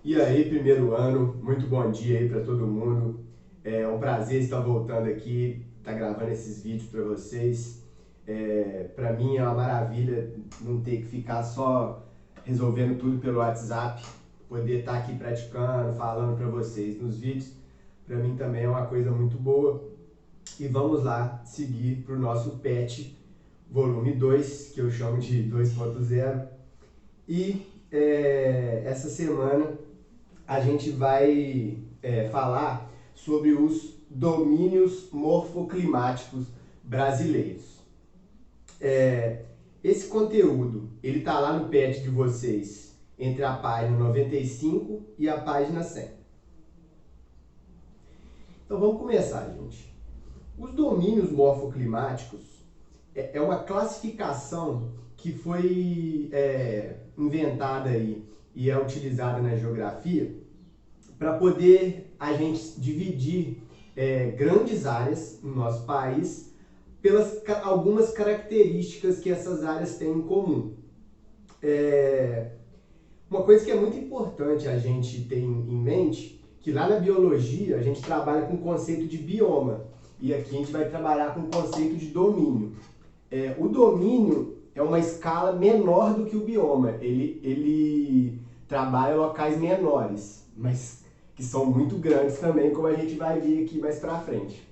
E aí, primeiro ano, muito bom dia aí para todo mundo. É um prazer estar voltando aqui, estar gravando esses vídeos para vocês. Para mim é uma maravilha não ter que ficar só resolvendo tudo pelo WhatsApp, poder estar aqui praticando, falando para vocês nos vídeos. Para mim também é uma coisa muito boa. E vamos lá seguir para o nosso PET volume 2, que eu chamo de 2.0. E essa semana a gente vai falar sobre os domínios morfoclimáticos brasileiros. Esse conteúdo ele está lá no PET de vocês entre a página 95 e a página 100. Então vamos começar, gente. Os domínios morfoclimáticos é uma classificação que foi inventada aí e é utilizada na geografia para poder a gente dividir grandes áreas no nosso país pelas algumas características que essas áreas têm em comum. Uma coisa que é muito importante a gente ter em mente, que lá na biologia a gente trabalha com o conceito de bioma e aqui a gente vai trabalhar com o conceito de domínio. O domínio é uma escala menor do que o bioma, ele trabalha locais menores, mas que são muito grandes também, como a gente vai ver aqui mais pra frente.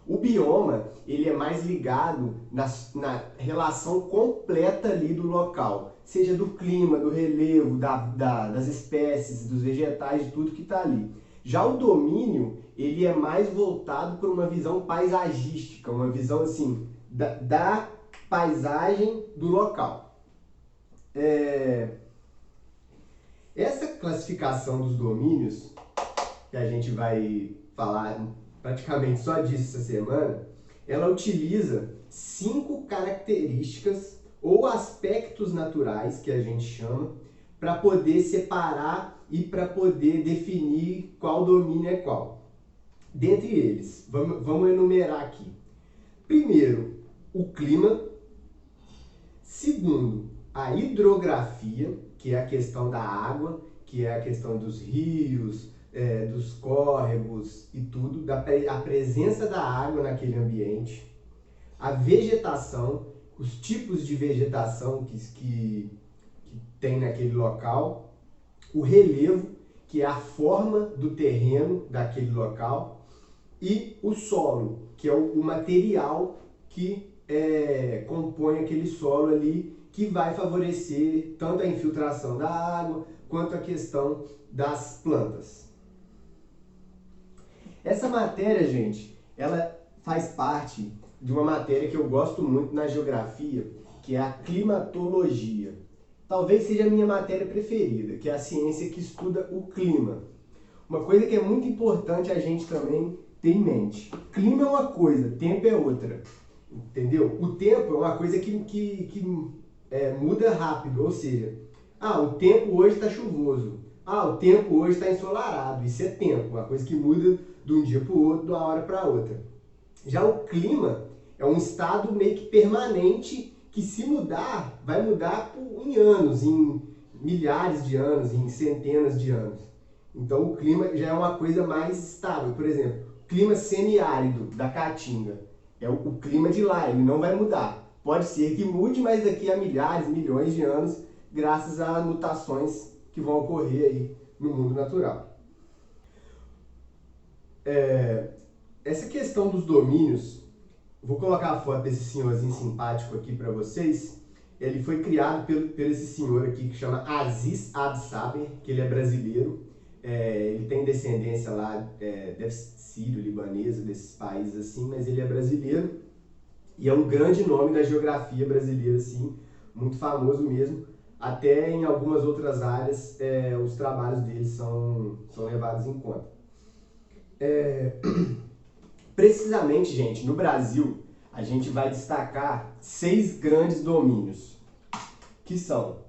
O bioma ele é mais ligado na relação completa ali do local, seja do clima, do relevo, das espécies, dos vegetais, de tudo que está ali. Já o domínio ele é mais voltado para uma visão paisagística, uma visão assim da paisagem do local. Essa classificação dos domínios, que a gente vai falar praticamente só disso essa semana, ela utiliza 5 características ou aspectos naturais, que a gente chama, para poder separar e para poder definir qual domínio é qual. Dentre eles, vamos enumerar aqui. Primeiro, o clima. Segundo, a hidrografia, que é a questão da água, que é a questão dos rios, dos córregos e tudo, a presença da água naquele ambiente. A vegetação, os tipos de vegetação que tem naquele local. O relevo, que é a forma do terreno daquele local. E o solo, que é o material que compõe aquele solo ali, que vai favorecer tanto a infiltração da água quanto a questão das plantas. Essa matéria, gente, ela faz parte de uma matéria que eu gosto muito na geografia, que é a climatologia. Talvez seja a minha matéria preferida, que é a ciência que estuda o clima. Uma coisa que é muito importante a gente também ter em mente. Clima é uma coisa, tempo é outra. Entendeu? O tempo é uma coisa que muda rápido, ou seja, o tempo hoje está chuvoso, o tempo hoje está ensolarado, isso é tempo, uma coisa que muda de um dia para o outro, de uma hora para outra. Já o clima é um estado meio que permanente, que se mudar, vai mudar em anos, em milhares de anos, em centenas de anos. Então o clima já é uma coisa mais estável. Por exemplo, clima semiárido da Caatinga é o clima de lá, ele não vai mudar. Pode ser que mude, mas daqui a milhares, milhões de anos, graças a mutações que vão ocorrer aí no mundo natural. Essa questão dos domínios, vou colocar a foto desse senhorzinho simpático aqui para vocês. Ele foi criado por esse senhor aqui que chama Aziz Absaber, que ele é brasileiro. Ele tem descendência lá, deve ser sírio, libanesa, desses países assim, mas ele é brasileiro e é um grande nome da geografia brasileira, assim, muito famoso mesmo. Até em algumas outras áreas os trabalhos dele são levados em conta. Precisamente, gente, no Brasil a gente vai destacar 6 grandes domínios, que são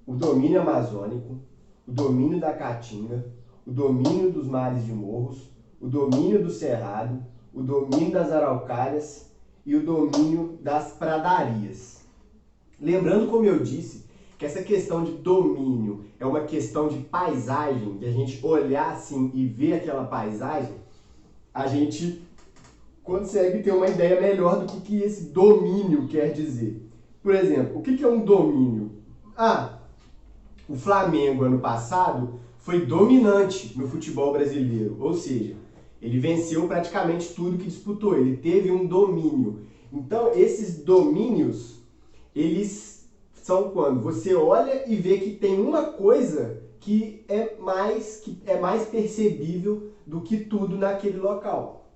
o domínio amazônico, o domínio da Caatinga, o domínio dos mares de morros, o domínio do cerrado, o domínio das araucárias e o domínio das pradarias. Lembrando, como eu disse, que essa questão de domínio é uma questão de paisagem, de a gente olhar assim e ver aquela paisagem, a gente consegue ter uma ideia melhor do que esse domínio quer dizer. Por exemplo, o que é um domínio? O Flamengo ano passado foi dominante no futebol brasileiro, ou seja, ele venceu praticamente tudo que disputou, ele teve um domínio. Então, esses domínios, eles são quando você olha e vê que tem uma coisa que é mais percebível do que tudo naquele local.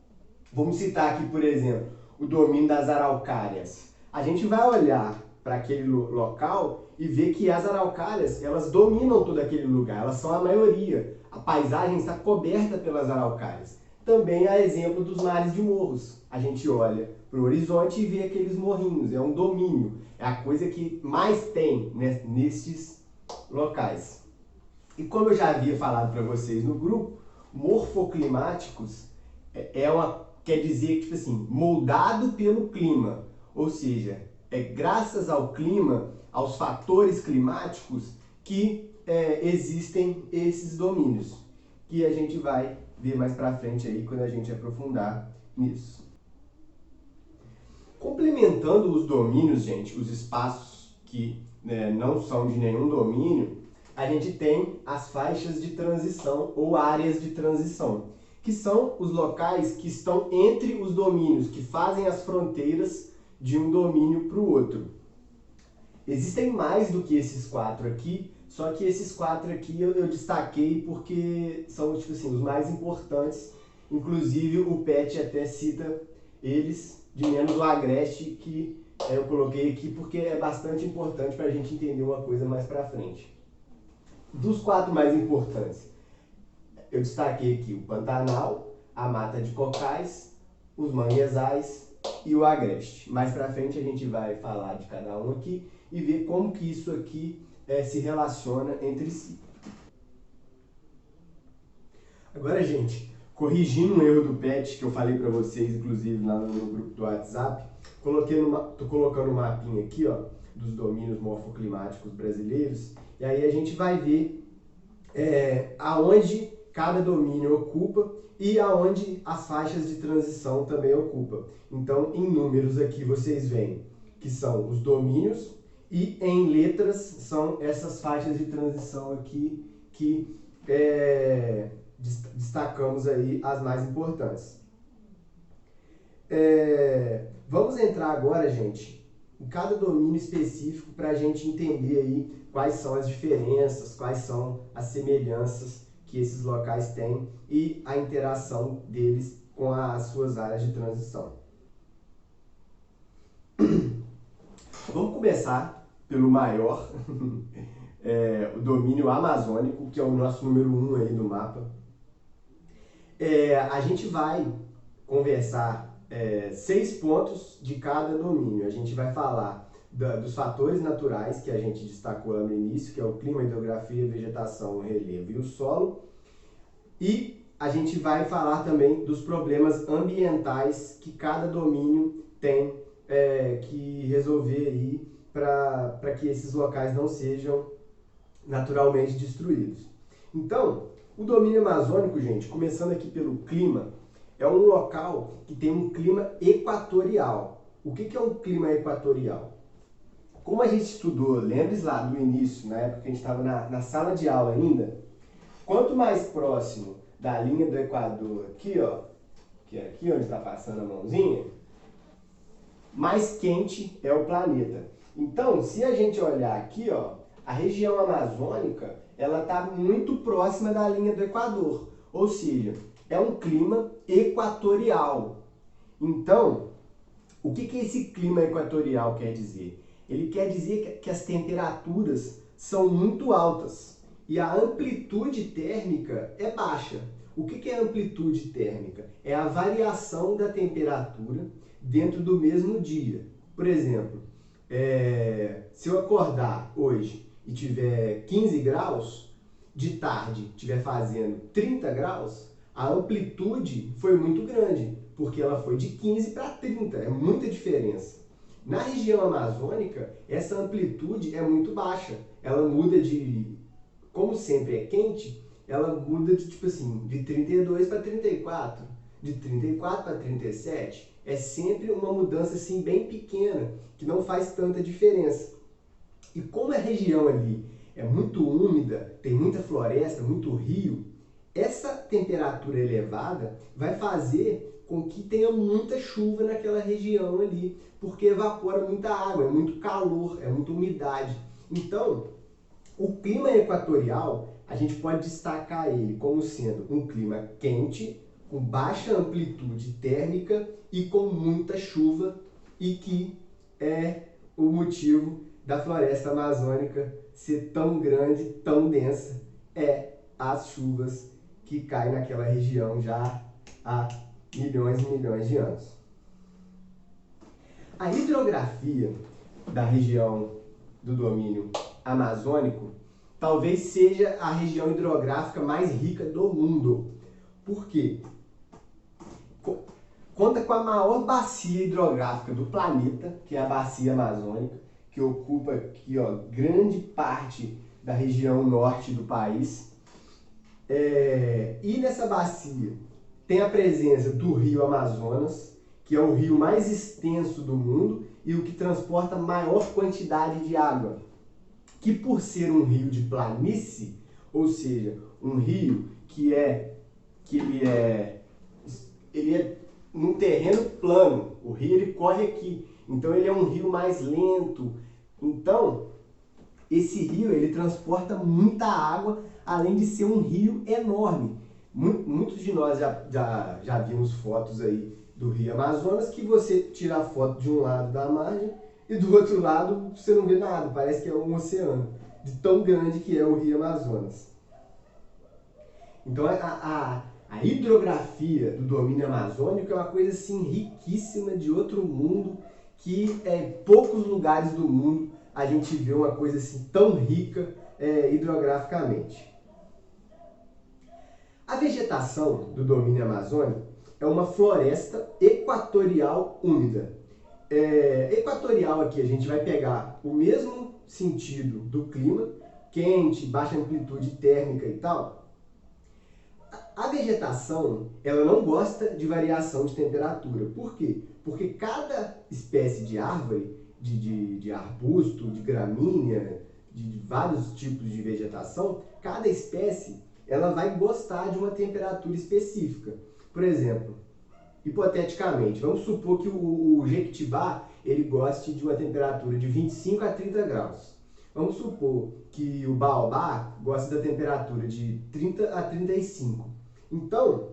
Vamos citar aqui, por exemplo, o domínio das araucárias. A gente vai olhar para aquele local e ver que as araucárias, elas dominam todo aquele lugar, elas são a maioria. A paisagem está coberta pelas araucárias. Também há exemplo dos mares de morros. A gente olha para o horizonte e vê aqueles morrinhos, é um domínio, é a coisa que mais tem, né, nesses locais. E como eu já havia falado para vocês no grupo, morfoclimáticos quer dizer, tipo assim, moldado pelo clima, ou seja, é graças ao clima, aos fatores climáticos que existem esses domínios, que a gente vai ver mais pra frente aí quando a gente aprofundar nisso. Complementando os domínios, gente, os espaços que não são de nenhum domínio, a gente tem as faixas de transição ou áreas de transição, que são os locais que estão entre os domínios, que fazem as fronteiras de um domínio para o outro. Existem mais do que esses 4 aqui, só que esses 4 aqui eu destaquei porque são, tipo assim, os mais importantes. Inclusive o PET até cita eles, de menos o Agreste, que eu coloquei aqui porque é bastante importante para a gente entender uma coisa mais para frente. Dos 4 mais importantes, eu destaquei aqui o Pantanal, a Mata de Cocais, os Manguezais e o Agreste. Mais para frente a gente vai falar de cada um aqui e ver como que isso aqui se relaciona entre si. Agora, gente, corrigindo um erro do PET que eu falei para vocês, inclusive lá no grupo do WhatsApp, tô colocando um mapinha aqui, ó, dos domínios morfoclimáticos brasileiros, e aí a gente vai ver aonde cada domínio ocupa e aonde as faixas de transição também ocupam. Então, em números aqui vocês veem que são os domínios e em letras são essas faixas de transição aqui que destacamos aí as mais importantes. Vamos entrar agora, gente, em cada domínio específico para a gente entender aí quais são as diferenças, quais são as semelhanças que esses locais têm e a interação deles com as suas áreas de transição. Vamos começar pelo maior, o domínio amazônico, que é o nosso número 1 aí do mapa. A gente vai conversar 6 pontos de cada domínio. A gente vai falar dos fatores naturais que a gente destacou lá no início, que é o clima, a hidrografia, a vegetação, o relevo e o solo. E a gente vai falar também dos problemas ambientais que cada domínio tem que resolver aí para que esses locais não sejam naturalmente destruídos. Então, o domínio amazônico, gente, começando aqui pelo clima, é um local que tem um clima equatorial. O que é um clima equatorial? Como a gente estudou, lembre-se lá do início, na época que a gente estava na sala de aula ainda, quanto mais próximo da linha do Equador aqui, ó, que é aqui onde está passando a mãozinha, mais quente é o planeta. Então, se a gente olhar aqui, ó, a região amazônica, ela está muito próxima da linha do Equador, ou seja, é um clima equatorial. Então, o que esse clima equatorial quer dizer? Ele quer dizer que as temperaturas são muito altas e a amplitude térmica é baixa. O que é amplitude térmica? É a variação da temperatura dentro do mesmo dia. Por exemplo, se eu acordar hoje e tiver 15 graus, de tarde estiver fazendo 30 graus, a amplitude foi muito grande, porque ela foi de 15 para 30, é muita diferença. Na região amazônica, essa amplitude é muito baixa, ela muda de, como sempre é quente, ela muda de tipo assim, de 32 para 34, de 34 para 37. É sempre uma mudança assim bem pequena, que não faz tanta diferença. E como a região ali é muito úmida, tem muita floresta, muito rio, essa temperatura elevada vai fazer com que tenha muita chuva naquela região ali, porque evapora muita água, é muito calor, é muita umidade. Então, o clima equatorial, a gente pode destacar ele como sendo um clima quente, com baixa amplitude térmica e com muita chuva, e que é o motivo da floresta amazônica ser tão grande, tão densa, é as chuvas que caem naquela região já há milhões e milhões de anos. A hidrografia da região do domínio amazônico talvez seja a região hidrográfica mais rica do mundo. Por quê? Conta com a maior bacia hidrográfica do planeta, que é a Bacia Amazônica, que ocupa aqui, ó, grande parte da região norte do país. E nessa bacia tem a presença do rio Amazonas, que é o rio mais extenso do mundo e o que transporta maior quantidade de água, que por ser um rio de planície, ou seja, um rio que ele é num terreno plano, o rio ele corre aqui, então ele é um rio mais lento. Então, esse rio ele transporta muita água, além de ser um rio enorme. Muitos de nós já vimos fotos aí do rio Amazonas, que você tira a foto de um lado da margem e do outro lado você não vê nada, parece que é um oceano, de tão grande que é o rio Amazonas. Então a hidrografia do domínio amazônico é uma coisa assim riquíssima, de outro mundo, que poucos lugares do mundo a gente vê uma coisa assim tão rica hidrograficamente. A vegetação do domínio amazônico é uma floresta equatorial úmida. Equatorial aqui a gente vai pegar o mesmo sentido do clima, quente, baixa amplitude térmica e tal. A vegetação, ela não gosta de variação de temperatura. Por quê? Porque cada espécie de árvore, de arbusto, de gramínea, de vários tipos de vegetação, cada espécie ela vai gostar de uma temperatura específica. Por exemplo, hipoteticamente, vamos supor que o jequitibá ele goste de uma temperatura de 25 a 30 graus. Vamos supor que o baobá goste da temperatura de 30 a 35. Então,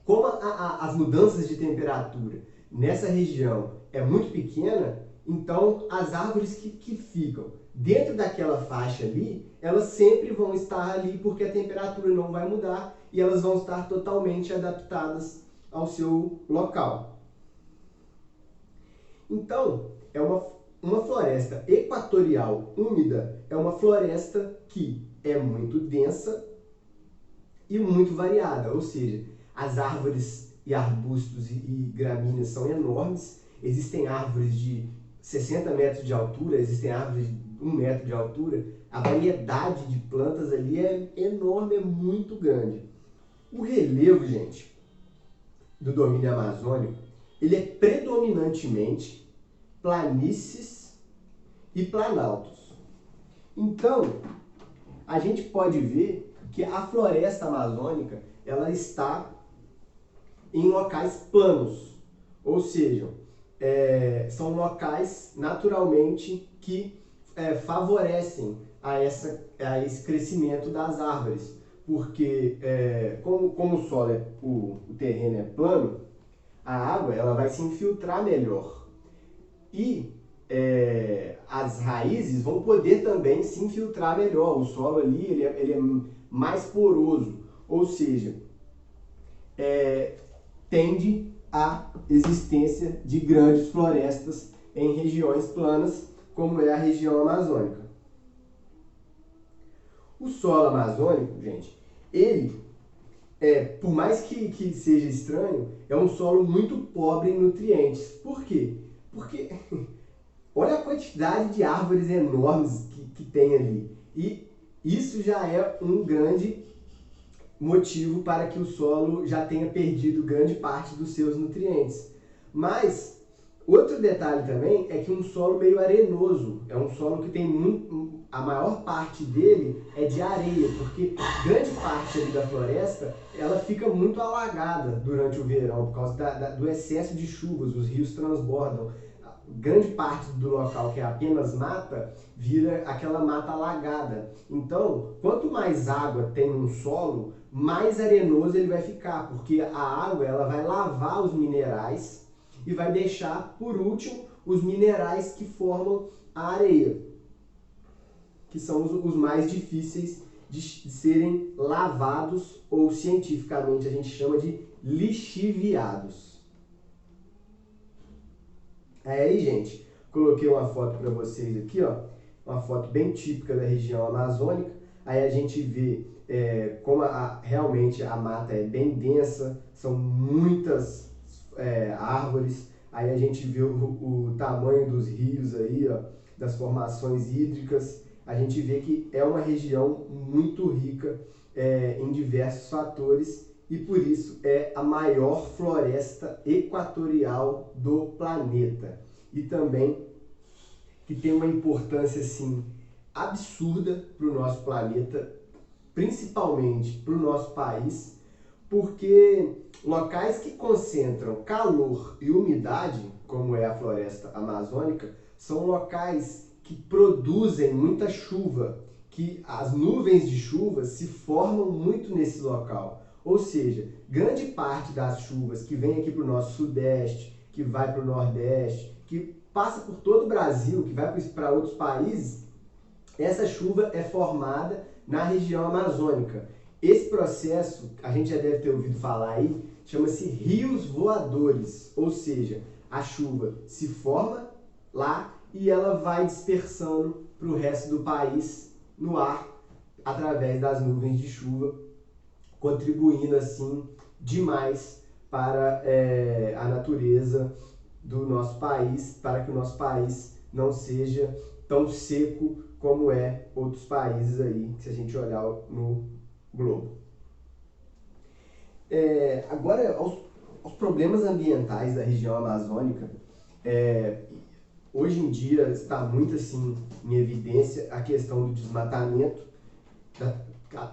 como as mudanças de temperatura nessa região é muito pequena, então as árvores que ficam dentro daquela faixa ali, elas sempre vão estar ali porque a temperatura não vai mudar e elas vão estar totalmente adaptadas ao seu local. Então, uma floresta equatorial úmida é uma floresta que é muito densa e muito variada, ou seja, as árvores e arbustos e gramíneas são enormes, existem árvores de 60 metros de altura, existem árvores de 1 metro de altura, a variedade de plantas ali é enorme, é muito grande. O relevo, gente, do domínio amazônico, ele é predominantemente planícies e planaltos. Então, a gente pode ver que a floresta amazônica ela está em locais planos, ou seja, são locais naturalmente que favorecem a esse crescimento das árvores, porque como o solo o terreno é plano, a água ela vai se infiltrar melhor e as raízes vão poder também se infiltrar melhor. O solo ali ele é mais poroso, ou seja, tende à existência de grandes florestas em regiões planas, como é a região amazônica. O solo amazônico, gente, ele, por mais que seja estranho, é um solo muito pobre em nutrientes. Por quê? Porque olha a quantidade de árvores enormes que tem ali. E isso já é um grande motivo para que o solo já tenha perdido grande parte dos seus nutrientes. Mas outro detalhe também é que um solo meio arenoso, é um solo que tem muito, a maior parte dele é de areia, porque grande parte ali da floresta ela fica muito alagada durante o verão por causa do excesso de chuvas, os rios transbordam. Grande parte do local que é apenas mata vira aquela mata alagada. Então, quanto mais água tem no solo, mais arenoso ele vai ficar, porque a água ela vai lavar os minerais e vai deixar, por último, os minerais que formam a areia, que são os mais difíceis de serem lavados, ou cientificamente a gente chama de lixiviados. Aí, gente, coloquei uma foto para vocês aqui, ó, uma foto bem típica da região amazônica. Aí a gente vê como realmente a mata é bem densa, são muitas árvores. Aí a gente vê o tamanho dos rios aí, ó, das formações hídricas. A gente vê que é uma região muito rica em diversos fatores e por isso é a maior floresta equatorial do planeta. E também que tem uma importância assim absurda para o nosso planeta, principalmente para o nosso país, porque locais que concentram calor e umidade, como é a floresta amazônica, são locais que produzem muita chuva, que as nuvens de chuva se formam muito nesse local. Ou seja, grande parte das chuvas que vem aqui para o nosso sudeste, que vai para o nordeste, que passa por todo o Brasil, que vai para outros países, essa chuva é formada na região amazônica. Esse processo, a gente já deve ter ouvido falar aí, chama-se rios voadores, ou seja, a chuva se forma lá e ela vai dispersando para o resto do país no ar, através das nuvens de chuva, contribuindo assim demais para a natureza do nosso país, para que o nosso país não seja tão seco como é outros países aí, se a gente olhar no globo. Agora, aos problemas ambientais da região amazônica, hoje em dia está muito assim em evidência a questão do desmatamento,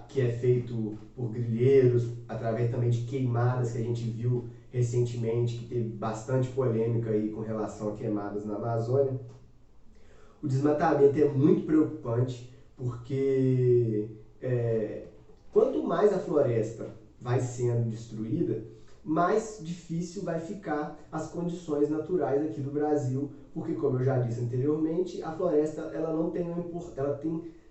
que é feito por grileiros, através também de queimadas que a gente viu recentemente, que teve bastante polêmica aí com relação a queimadas na Amazônia. O desmatamento é muito preocupante, porque quanto mais a floresta vai sendo destruída, mais difícil vai ficar as condições naturais aqui do Brasil, porque, como eu já disse anteriormente, a floresta ela tem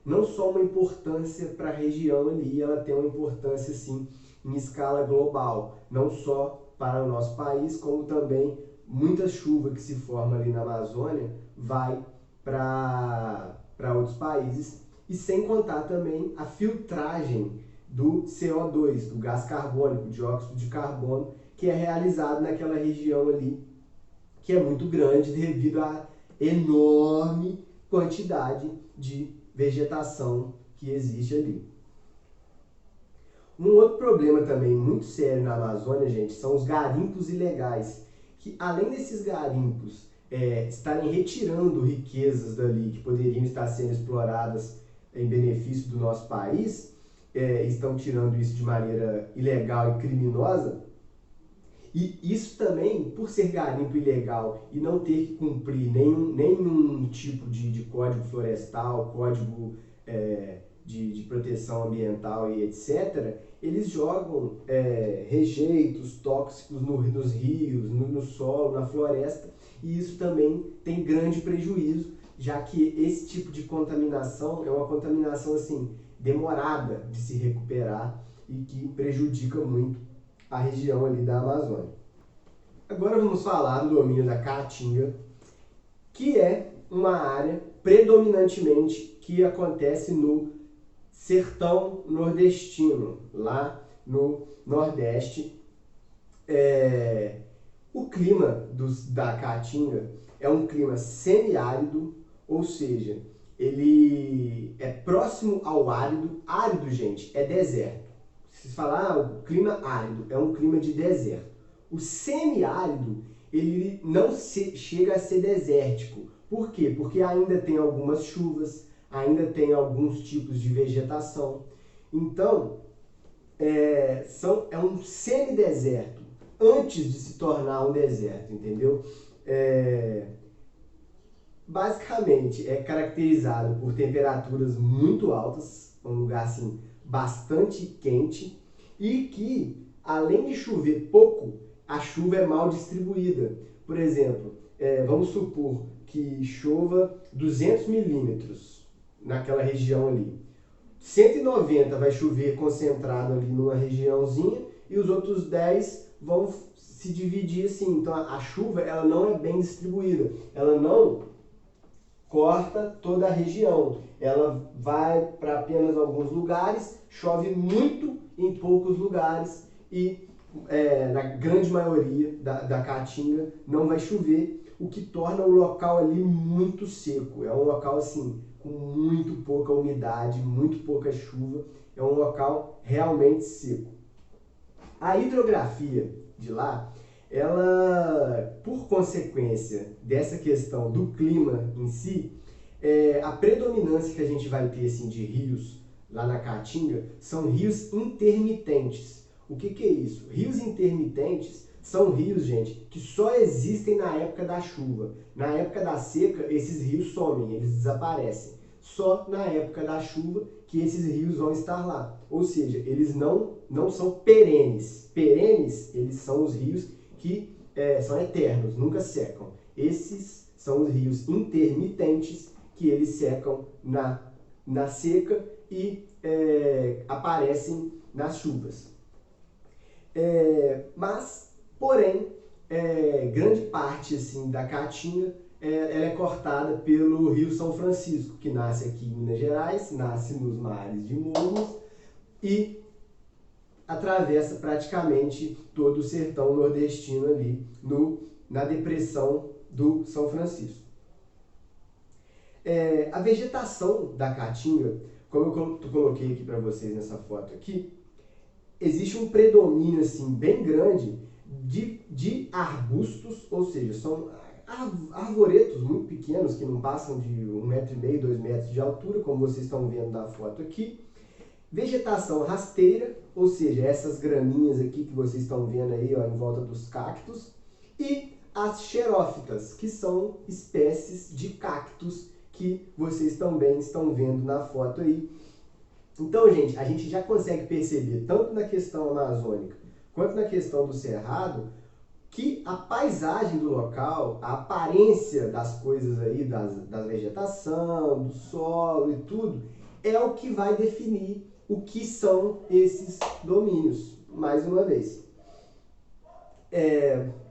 não só uma importância para a região ali, ela tem uma importância sim em escala global, não só para o nosso país, como também muita chuva que se forma ali na Amazônia vai para outros países, e sem contar também a filtragem do CO2, do gás carbônico, dióxido de carbono, que é realizado naquela região ali, que é muito grande devido à enorme quantidade de vegetação que existe ali. Um outro problema também muito sério na Amazônia, gente, são os garimpos ilegais, que além desses garimpos estarem retirando riquezas dali que poderiam estar sendo exploradas em benefício do nosso país, estão tirando isso de maneira ilegal e criminosa. E isso também, por ser garimpo ilegal e não ter que cumprir nenhum tipo de código florestal, código de proteção ambiental e etc., eles jogam rejeitos tóxicos nos rios, no solo, na floresta, e isso também tem grande prejuízo, já que esse tipo de contaminação é uma contaminação assim, demorada de se recuperar e que prejudica muito a região ali da Amazônia. Agora vamos falar do domínio da Caatinga, que é uma área predominantemente que acontece no sertão nordestino, lá no Nordeste. O clima da Caatinga é um clima semiárido, ou seja, ele é próximo ao árido. Árido, gente, é deserto. Se falar o clima árido, é um clima de deserto. O semiárido, ele não chega a ser desértico. Por quê? Porque ainda tem algumas chuvas, ainda tem alguns tipos de vegetação. Então, é um semideserto, antes de se tornar um deserto, entendeu? Basicamente, é caracterizado por temperaturas muito altas, um lugar assim, bastante quente, e que, além de chover pouco, a chuva é mal distribuída. Por exemplo, vamos supor que chova 200 milímetros naquela região ali. 190 vai chover concentrado ali numa regiãozinha e os outros 10 vão se dividir assim. Então a chuva ela não é bem distribuída, ela não corta toda a região, ela vai para apenas alguns lugares, chove muito em poucos lugares e na grande maioria da Caatinga não vai chover, o que torna o local ali muito seco. É um local assim com muito pouca umidade, muito pouca chuva, é um local realmente seco. A hidrografia de lá, ela, por consequência dessa questão do clima em si, a predominância que a gente vai ter assim, de rios lá na Caatinga são rios intermitentes. O que é isso? Rios intermitentes são rios, gente, que só existem na época da chuva. Na época da seca, esses rios somem, eles desaparecem. Só na época da chuva que esses rios vão estar lá. Ou seja, eles não são perenes. Perenes, eles são os rios que são eternos, nunca secam. Esses são os rios intermitentes, que eles secam na seca e aparecem nas chuvas. Porém, grande parte assim, da Caatinga ela é cortada pelo Rio São Francisco, que nasce aqui em Minas Gerais, nasce nos mares de Morros e atravessa praticamente todo o sertão nordestino ali na depressão do São Francisco. A vegetação da Caatinga, como eu coloquei aqui para vocês nessa foto aqui, existe um predomínio assim, bem grande de arbustos, ou seja, são arvoretos muito pequenos que não passam de 1,5 m, 2 metros de altura, como vocês estão vendo na foto aqui. Vegetação rasteira, ou seja, essas graminhas aqui que vocês estão vendo aí ó, em volta dos cactos. E as xerófitas, que são espécies de cactos que vocês também estão vendo na foto aí. Então, gente, a gente já consegue perceber, tanto na questão amazônica quanto na questão do cerrado, que a paisagem do local, a aparência das coisas aí, da vegetação, do solo e tudo, é o que vai definir o que são esses domínios, mais uma vez.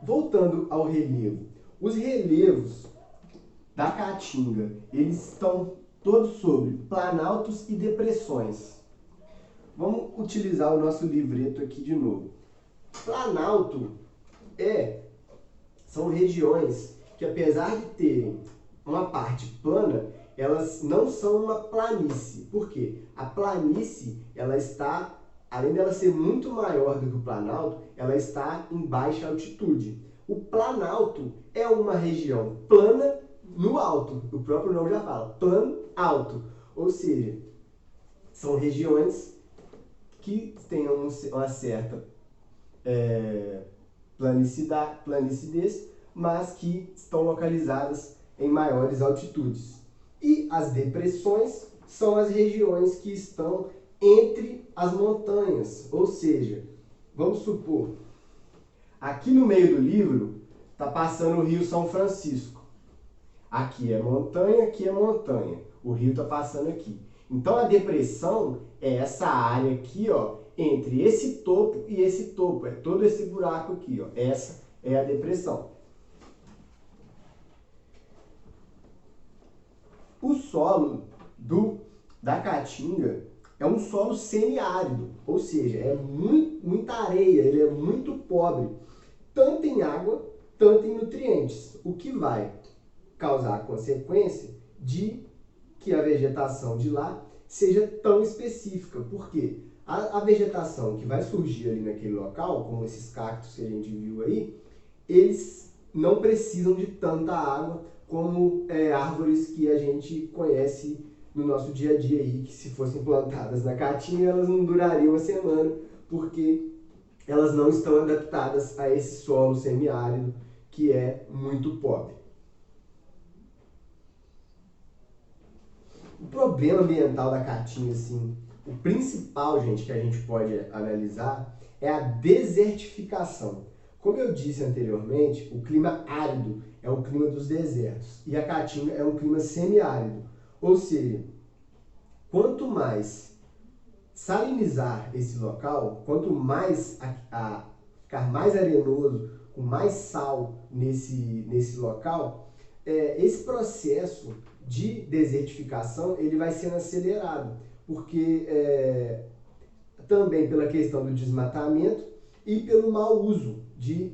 Voltando ao relevo, os relevos da Caatinga, eles estão todos sobre planaltos e depressões. Vamos utilizar o nosso livreto aqui de novo. Planalto são regiões que, apesar de terem uma parte plana, elas não são uma planície. Por quê? A planície, ela está, além dela ser muito maior do que o planalto, ela está em baixa altitude. O planalto é uma região plana no alto, o próprio nome já fala, plano alto. Ou seja, são regiões que têm uma certa planicidez, mas que estão localizadas em maiores altitudes. E as depressões são as regiões que estão entre as montanhas, ou seja, vamos supor, aqui no meio do livro está passando o Rio São Francisco. Aqui é montanha, aqui é montanha. O rio está passando aqui. Então a depressão é essa área aqui, ó, entre esse topo e esse topo. É todo esse buraco aqui, ó. Essa é a depressão. O solo da Caatinga é um solo semiárido, ou seja, é muita areia, ele é muito pobre, tanto em água, tanto em nutrientes. O que vai causar a consequência de que a vegetação de lá seja tão específica. Por quê? A vegetação que vai surgir ali naquele local, como esses cactos que a gente viu aí, eles não precisam de tanta água como árvores que a gente conhece no nosso dia a dia aí, que se fossem plantadas na Caatinga, elas não durariam uma semana, porque elas não estão adaptadas a esse solo semiárido que é muito pobre. O problema ambiental da Caatinga, assim, o principal, gente, que a gente pode analisar é a desertificação. Como eu disse anteriormente, o clima árido é o clima dos desertos e a Caatinga é um clima semiárido. Ou seja, quanto mais salinizar esse local, quanto mais ficar mais arenoso, com mais sal nesse local, esse processo de desertificação ele vai sendo acelerado, porque também pela questão do desmatamento e pelo mau uso de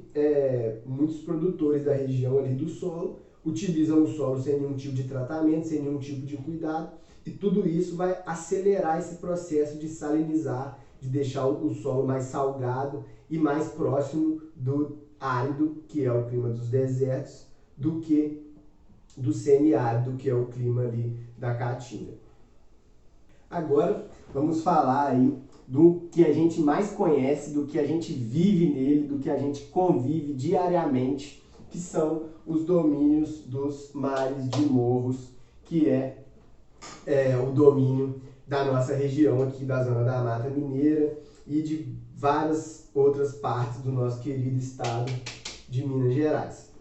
muitos produtores da região ali do solo, utilizam o solo sem nenhum tipo de tratamento, sem nenhum tipo de cuidado, e tudo isso vai acelerar esse processo de salinizar, de deixar o solo mais salgado e mais próximo do árido, que é o clima dos desertos, do que do semiárido, que é o clima ali da Caatinga. Agora vamos falar aí do que a gente mais conhece, do que a gente vive nele, do que a gente convive diariamente, que são os domínios dos mares de morros, que é o domínio da nossa região aqui da Zona da Mata Mineira e de várias outras partes do nosso querido estado de Minas Gerais.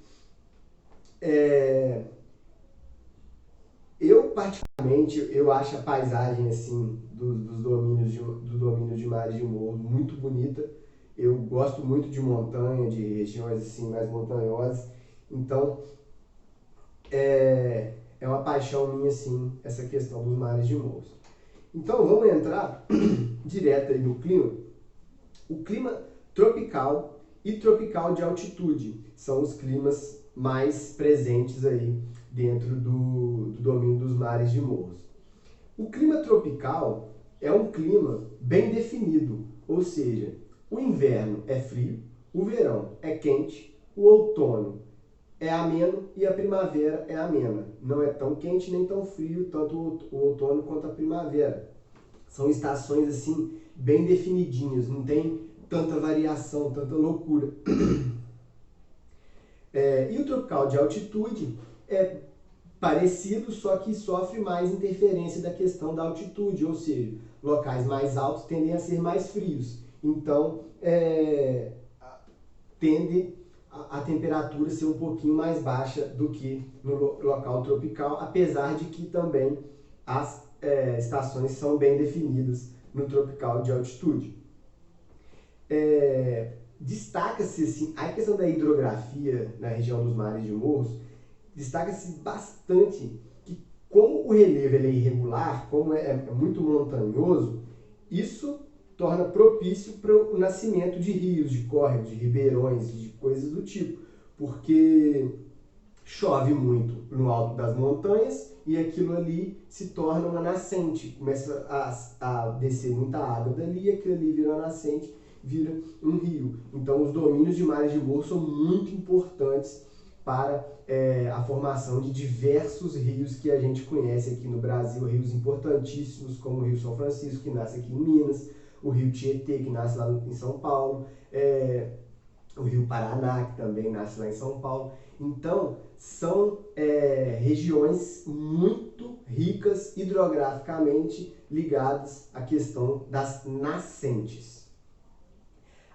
Eu, particularmente, eu acho a paisagem assim, do domínio de mares de morro muito bonita. Eu gosto muito de montanha, de regiões assim, mais montanhosas. Então, é uma paixão minha, assim, essa questão dos mares de morros. Então, vamos entrar direto aí no clima. O clima tropical e tropical de altitude são os climas mais presentes aí dentro do domínio dos mares de morros. O clima tropical é um clima bem definido, ou seja, o inverno é frio, o verão é quente, o outono é ameno e a primavera é amena. Não é tão quente nem tão frio, tanto o outono quanto a primavera. São estações assim bem definidinhas, não tem tanta variação, tanta loucura. E o tropical de altitude é parecido, só que sofre mais interferência da questão da altitude, ou seja, locais mais altos tendem a ser mais frios. Então, tende a temperatura ser um pouquinho mais baixa do que no local tropical, apesar de que também as estações são bem definidas no tropical de altitude. Destaca-se assim, a questão da hidrografia na região dos mares de morros, destaca-se bastante que, como o relevo ele é irregular, como é muito montanhoso, isso torna propício para o nascimento de rios, de córregos, de ribeirões, de coisas do tipo, porque chove muito no alto das montanhas e aquilo ali se torna uma nascente, começa a descer muita água dali e aquilo ali vira uma nascente, vira um rio. Então os domínios de mares de morro são muito importantes para a formação de diversos rios que a gente conhece aqui no Brasil, rios importantíssimos como o Rio São Francisco, que nasce aqui em Minas, o Rio Tietê, que nasce lá em São Paulo, o Rio Paraná, que também nasce lá em São Paulo. Então, são regiões muito ricas hidrograficamente ligadas à questão das nascentes.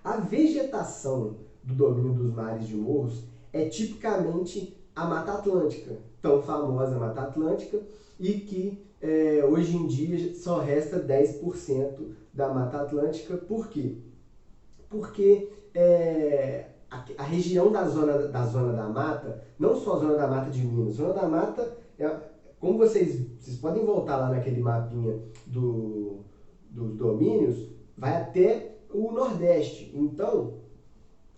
A vegetação do domínio dos mares de morros é tipicamente a Mata Atlântica, tão famosa Mata Atlântica, e que hoje em dia só resta 10% da Mata Atlântica. Por quê? Porque a região da zona da mata, não só a zona da mata de Minas, a zona da mata, como vocês podem voltar lá naquele mapinha dos domínios, vai até o Nordeste. Então,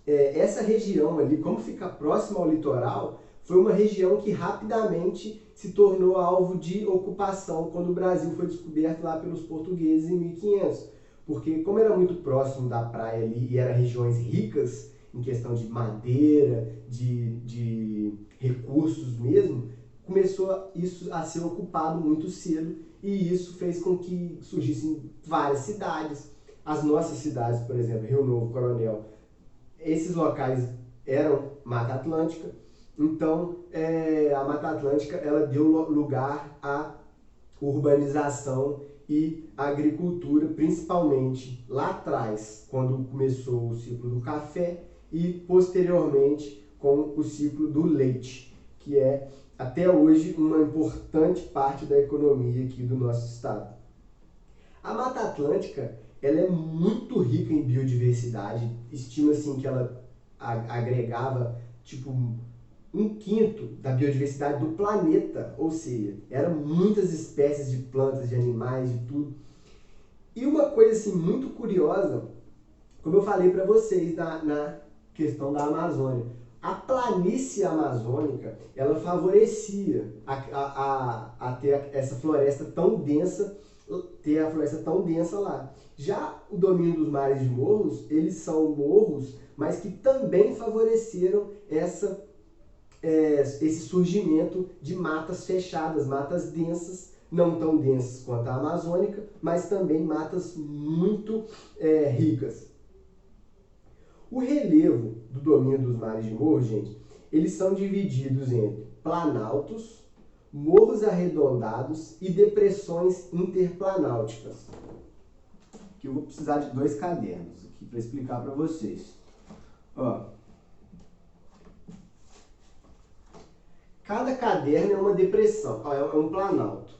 essa região ali, como fica próxima ao litoral, foi uma região que rapidamente se tornou alvo de ocupação quando o Brasil foi descoberto lá pelos portugueses em 1500. Porque como era muito próximo da praia ali e eram regiões ricas em questão de madeira, de recursos mesmo, começou isso a ser ocupado muito cedo e isso fez com que surgissem várias cidades. As nossas cidades, por exemplo, Rio Novo, Coronel, esses locais eram Mata Atlântica, então a Mata Atlântica ela deu lugar à urbanização e à agricultura, principalmente lá atrás, quando começou o ciclo do café e posteriormente com o ciclo do leite, que é até hoje uma importante parte da economia aqui do nosso estado. A Mata Atlântica ela é muito rica em biodiversidade, estima-se que ela agregava tipo 1/5 da biodiversidade do planeta, ou seja, eram muitas espécies de plantas, de animais, de tudo. E uma coisa assim muito curiosa, como eu falei para vocês na questão da Amazônia, a planície amazônica ela favorecia a ter essa floresta tão densa, ter a floresta tão densa lá. Já o domínio dos mares de morros, eles são morros, mas que também favoreceram esse surgimento de matas fechadas, matas densas, não tão densas quanto a amazônica, mas também matas muito ricas. O relevo do domínio dos mares de morros, gente, eles são divididos entre planaltos, morros arredondados e depressões interplanáuticas. Que eu vou precisar de 2 cadernos aqui para explicar para vocês. Ó, cada caderno é uma depressão, é um planalto.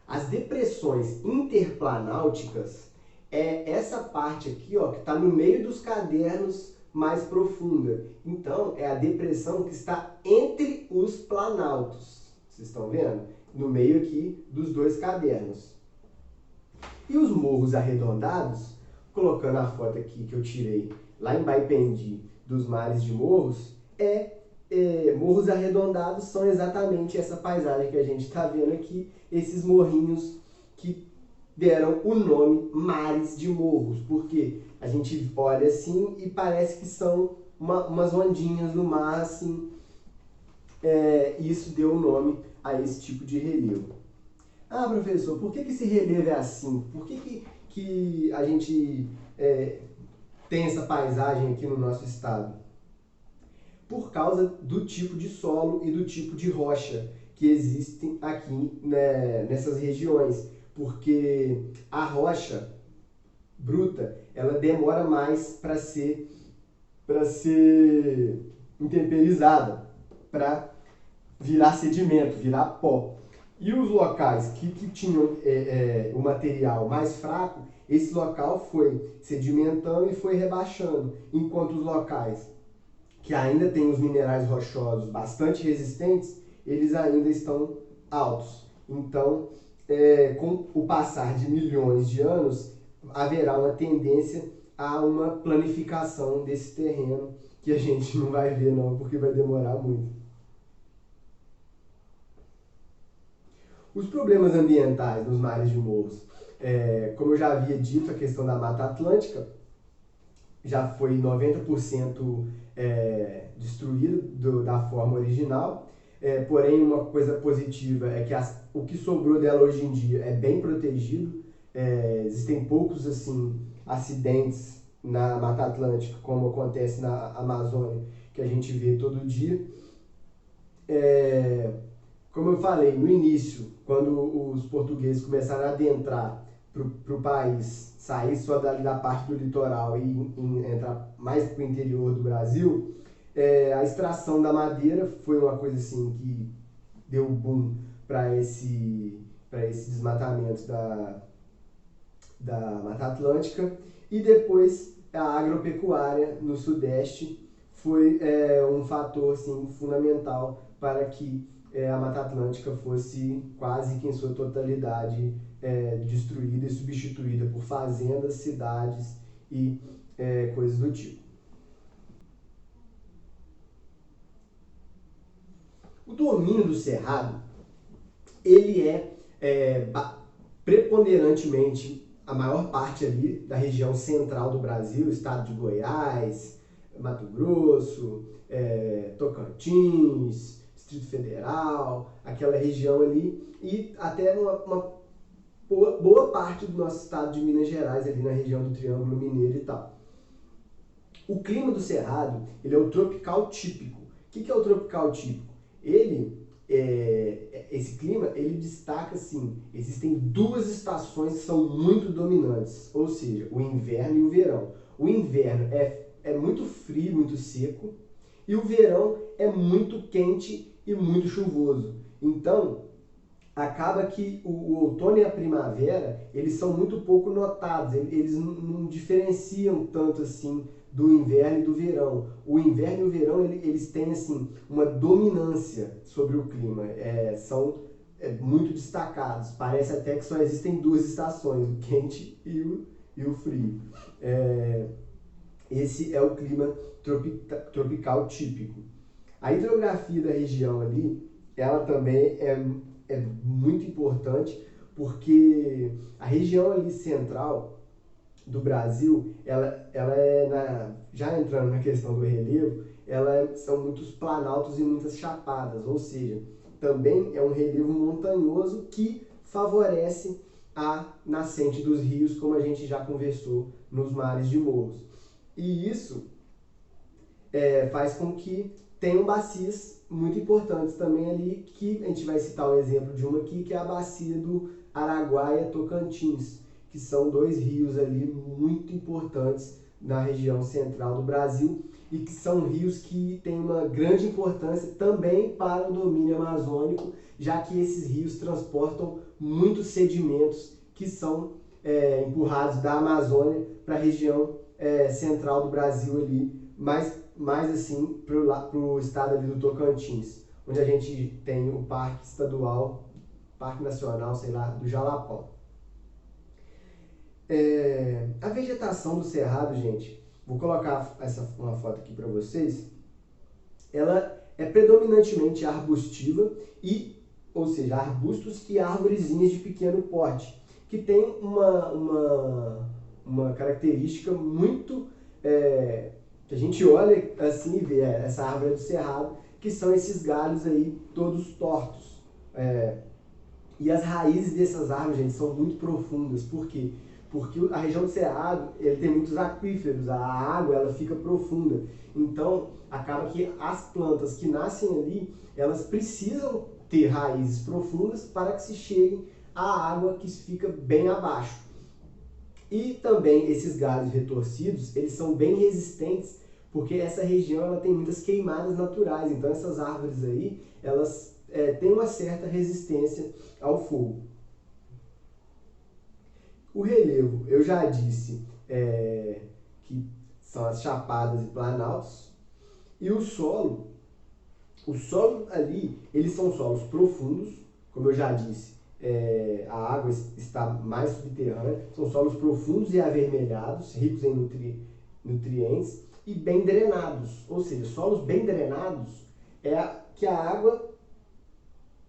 As depressões interplanáuticas é essa parte aqui, ó, que está no meio dos cadernos mais profunda. Então, é a depressão que está entre os planaltos. Vocês estão vendo? No meio aqui dos 2 cadernos. E os morros arredondados, colocando a foto aqui que eu tirei lá em Baipendi dos mares de morros, morros arredondados são exatamente essa paisagem que a gente está vendo aqui, esses morrinhos que deram o nome mares de morros, porque a gente olha assim e parece que são umas ondinhas no mar, assim, isso deu o nome a esse tipo de relevo. Ah, professor, por que esse relevo é assim? Por que a gente tem essa paisagem aqui no nosso estado? Por causa do tipo de solo e do tipo de rocha que existem aqui, né, nessas regiões. Porque a rocha bruta, ela demora mais para ser intemperizada, para virar sedimento, virar pó. E os locais que tinham o material mais fraco, esse local foi sedimentando e foi rebaixando, enquanto os locais que ainda têm os minerais rochosos bastante resistentes, eles ainda estão altos. Então, com o passar de milhões de anos, haverá uma tendência a uma planificação desse terreno, que a gente não vai ver não, porque vai demorar muito. Os problemas ambientais nos mares de morros, como eu já havia dito, a questão da Mata Atlântica já foi 90% destruída da forma original, porém uma coisa positiva é que o que sobrou dela hoje em dia é bem protegido, existem poucos assim, acidentes na Mata Atlântica, como acontece na Amazônia, que a gente vê todo dia. Como eu falei no início, quando os portugueses começaram a adentrar para o país, sair só da parte do litoral e entrar mais para o interior do Brasil, a extração da madeira foi uma coisa assim que deu boom para esse desmatamento da Mata Atlântica, e depois a agropecuária no Sudeste foi um fator assim, fundamental para que a Mata Atlântica fosse quase que em sua totalidade destruída e substituída por fazendas, cidades e coisas do tipo. O domínio do cerrado, ele preponderantemente a maior parte ali da região central do Brasil, estado de Goiás, Mato Grosso, Tocantins, Distrito Federal, aquela região ali, e até uma boa parte do nosso estado de Minas Gerais, ali na região do Triângulo Mineiro e tal. O clima do Cerrado, ele é o tropical típico. O que é o tropical típico? Esse clima, ele destaca assim, existem duas estações que são muito dominantes, ou seja, o inverno e o verão. O inverno é muito frio, muito seco, e o verão é muito quente e muito chuvoso. Então, acaba que o outono e a primavera, eles são muito pouco notados, eles não diferenciam tanto assim do inverno e do verão. O inverno e o verão, eles têm assim, uma dominância sobre o clima, são muito destacados. Parece até que só existem duas estações, o quente e o frio. Esse é o clima tropical típico. A hidrografia da região ali, ela também é muito importante, porque a região ali central do Brasil, já entrando na questão do relevo, são muitos planaltos e muitas chapadas, ou seja, também é um relevo montanhoso que favorece a nascente dos rios, como a gente já conversou nos mares de morros. E isso faz com que tenham bacias muito importantes também ali, que a gente vai citar um exemplo de uma aqui, que é a bacia do Araguaia-Tocantins, que são dois rios ali muito importantes na região central do Brasil e que são rios que têm uma grande importância também para o domínio amazônico, já que esses rios transportam muitos sedimentos que são empurrados da Amazônia para a região central do Brasil ali, mais assim para o estado ali do Tocantins, onde a gente tem o Parque Estadual, Parque Nacional, sei lá, do Jalapão. A vegetação do Cerrado, gente, vou colocar uma foto aqui para vocês, ela é predominantemente arbustiva, ou seja, arbustos e árvorezinhas de pequeno porte, que tem uma característica muito, que a gente olha assim e vê, essa árvore do Cerrado, que são esses galhos aí todos tortos. E as raízes dessas árvores, gente, são muito profundas. Por quê? Porque a região do Cerrado, ele tem muitos aquíferos, a água ela fica profunda. Então, acaba que as plantas que nascem ali, elas precisam ter raízes profundas para que se chegue à água que fica bem abaixo. E também esses galhos retorcidos, eles são bem resistentes, porque essa região ela tem muitas queimadas naturais. Então, essas árvores aí, elas têm uma certa resistência ao fogo. O relevo, eu já disse que são as chapadas e planaltos. E o solo ali, eles são solos profundos, como eu já disse, a água está mais subterrânea, são solos profundos e avermelhados, ricos em nutrientes e bem drenados. Ou seja, solos bem drenados que a água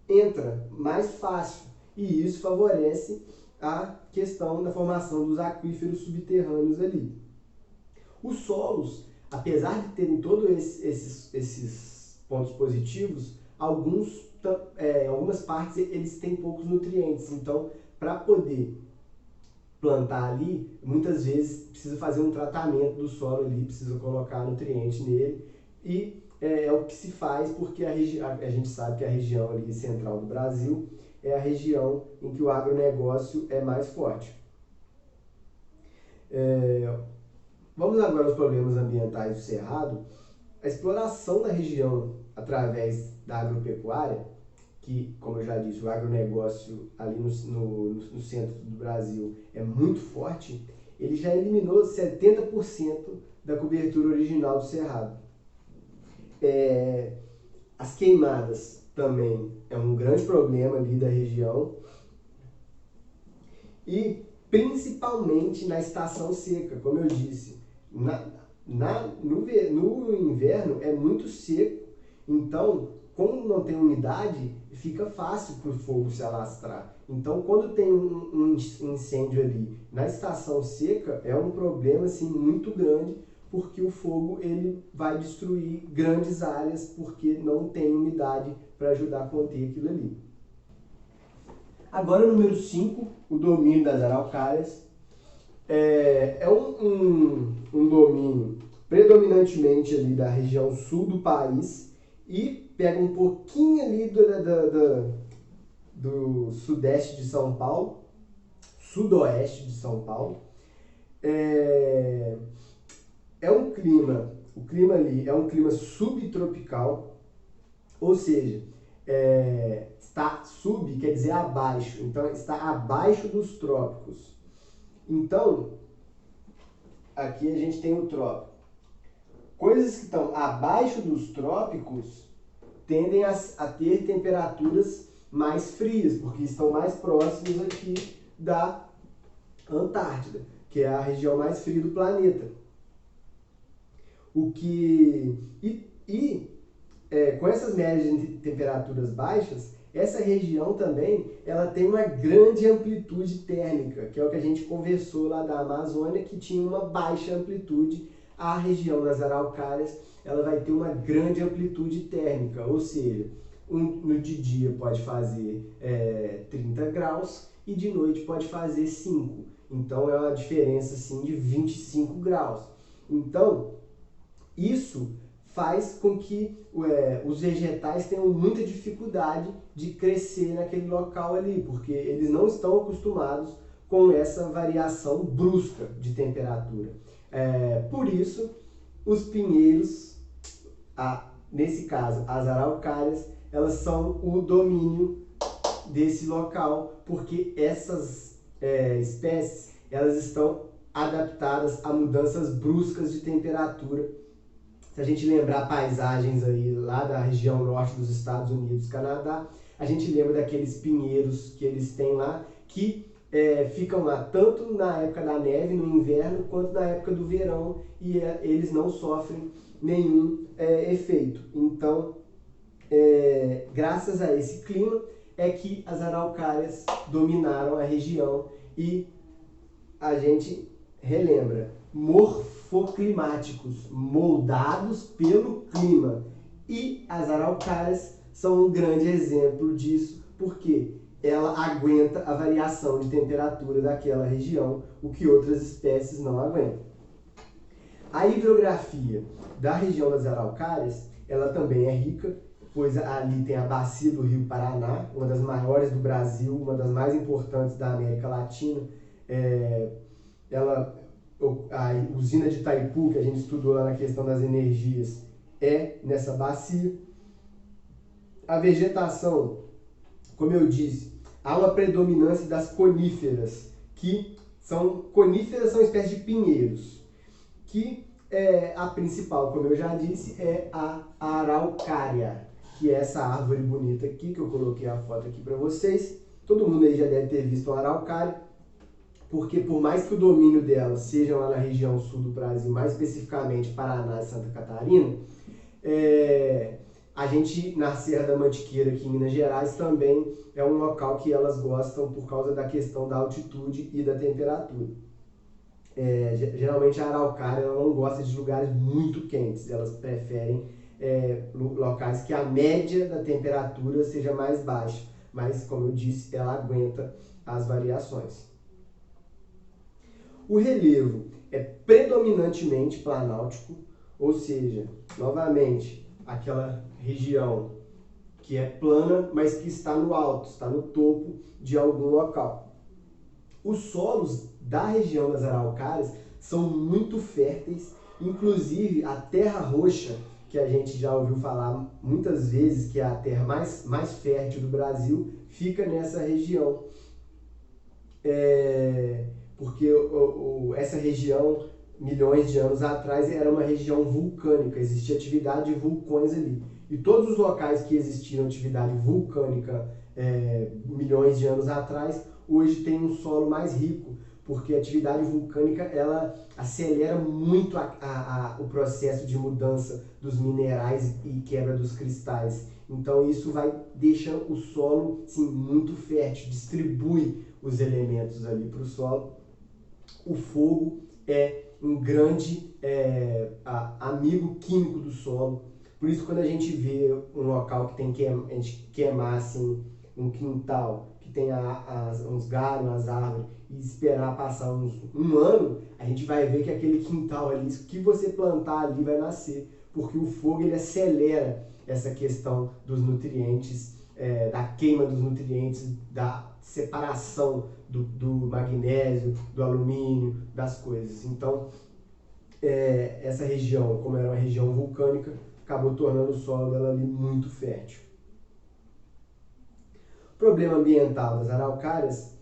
entra mais fácil, e isso favorece a questão da formação dos aquíferos subterrâneos ali. Os solos, apesar de terem todos esses pontos positivos, algumas partes eles têm poucos nutrientes. Então, para poder plantar ali, muitas vezes precisa fazer um tratamento do solo ali, precisa colocar nutriente nele, e é o que se faz porque a gente sabe que a região ali central do Brasil é a região em que o agronegócio é mais forte. Vamos agora aos problemas ambientais do Cerrado. A exploração da região através da agropecuária, que, como eu já disse, o agronegócio ali no centro do Brasil é muito forte, ele já eliminou 70% da cobertura original do Cerrado. As queimadas também é um grande problema ali da região, e principalmente na estação seca, como eu disse, no inverno é muito seco, então como não tem umidade, fica fácil para o fogo se alastrar. Então, quando tem um incêndio ali na estação seca, é um problema assim, muito grande, porque o fogo ele vai destruir grandes áreas, porque não tem umidade para ajudar a conter aquilo ali. Agora, número 5, o domínio das araucárias. É um domínio predominantemente ali da região sul do país e pega um pouquinho ali do sudeste de São Paulo, sudoeste de São Paulo. O clima ali é um clima subtropical, ou seja, está sub quer dizer abaixo, então está abaixo dos trópicos. Então, aqui a gente tem o trópico. Coisas que estão abaixo dos trópicos tendem a ter temperaturas mais frias, porque estão mais próximos aqui da Antártida, que é a região mais fria do planeta. Com essas médias de temperaturas baixas, essa região também ela tem uma grande amplitude térmica, que é o que a gente conversou lá da Amazônia, que tinha uma baixa amplitude. A região das araucárias ela vai ter uma grande amplitude térmica, ou seja, de dia pode fazer 30 graus e de noite pode fazer 5. Então é uma diferença assim, de 25 graus. Então, isso faz com que os vegetais tenham muita dificuldade de crescer naquele local ali, porque eles não estão acostumados com essa variação brusca de temperatura. Por isso, os pinheiros, nesse caso as araucárias, elas são o domínio desse local, porque essas espécies elas estão adaptadas a mudanças bruscas de temperatura. Se a gente lembrar paisagens aí lá da região norte dos Estados Unidos, Canadá, a gente lembra daqueles pinheiros que eles têm lá, que ficam lá tanto na época da neve, no inverno, quanto na época do verão, e eles não sofrem nenhum efeito. Então, graças a esse clima, é que as araucárias dominaram a região e a gente relembra, morfoclimáticos, moldados pelo clima. E as araucárias são um grande exemplo disso, porque ela aguenta a variação de temperatura daquela região, o que outras espécies não aguentam. A hidrografia da região das araucárias, ela também é rica, pois ali tem a bacia do Rio Paraná, uma das maiores do Brasil, uma das mais importantes da América Latina. A usina de Itaipu, que a gente estudou lá na questão das energias, é nessa bacia. A vegetação, como eu disse, há uma predominância das coníferas, são espécies de pinheiros, que a principal, como eu já disse, é a araucária, que é essa árvore bonita aqui, que eu coloquei a foto aqui para vocês. Todo mundo aí já deve ter visto uma araucária, porque por mais que o domínio dela seja lá na região sul do Brasil, mais especificamente Paraná e Santa Catarina, a gente, na Serra da Mantiqueira, aqui em Minas Gerais, também é um local que elas gostam por causa da questão da altitude e da temperatura. Geralmente a araucária ela não gosta de lugares muito quentes, elas preferem locais que a média da temperatura seja mais baixa, mas, como eu disse, ela aguenta as variações. O relevo é predominantemente planáltico, ou seja, novamente, aquela região que é plana, mas que está no alto, está no topo de algum local. Os solos da região das araucárias são muito férteis, inclusive a terra roxa, que a gente já ouviu falar muitas vezes, que é a terra mais fértil do Brasil, fica nessa região. Porque essa região, milhões de anos atrás, era uma região vulcânica, existia atividade de vulcões ali. E todos os locais que existiam atividade vulcânica milhões de anos atrás, hoje tem um solo mais rico, porque a atividade vulcânica ela acelera muito o processo de mudança dos minerais e quebra dos cristais. Então isso vai deixando o solo assim, muito fértil, distribui os elementos ali para o solo. O fogo é um grande amigo químico do solo. Por isso, quando a gente vê um local que tem a gente queimar assim, um quintal, que tem uns galhos, umas árvores, e esperar passar um ano, a gente vai ver que aquele quintal ali, o que você plantar ali vai nascer, porque o fogo ele acelera essa questão dos nutrientes, da queima dos nutrientes, da separação do magnésio, do alumínio, das coisas. Então, essa região, como era uma região vulcânica, acabou tornando o solo dela ali muito fértil. O problema ambiental das araucárias,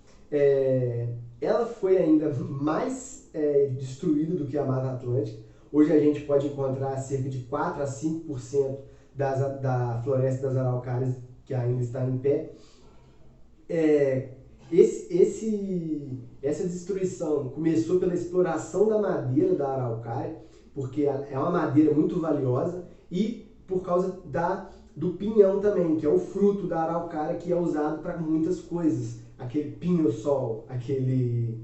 ela foi ainda mais destruída do que a Mata Atlântica. Hoje a gente pode encontrar cerca de 4 a 5% da floresta das araucárias que ainda está em pé. Essa destruição começou pela exploração da madeira da araucária, porque é uma madeira muito valiosa, e por causa do pinhão também, que é o fruto da araucária que é usado para muitas coisas. Aquele pinho-sol, aquele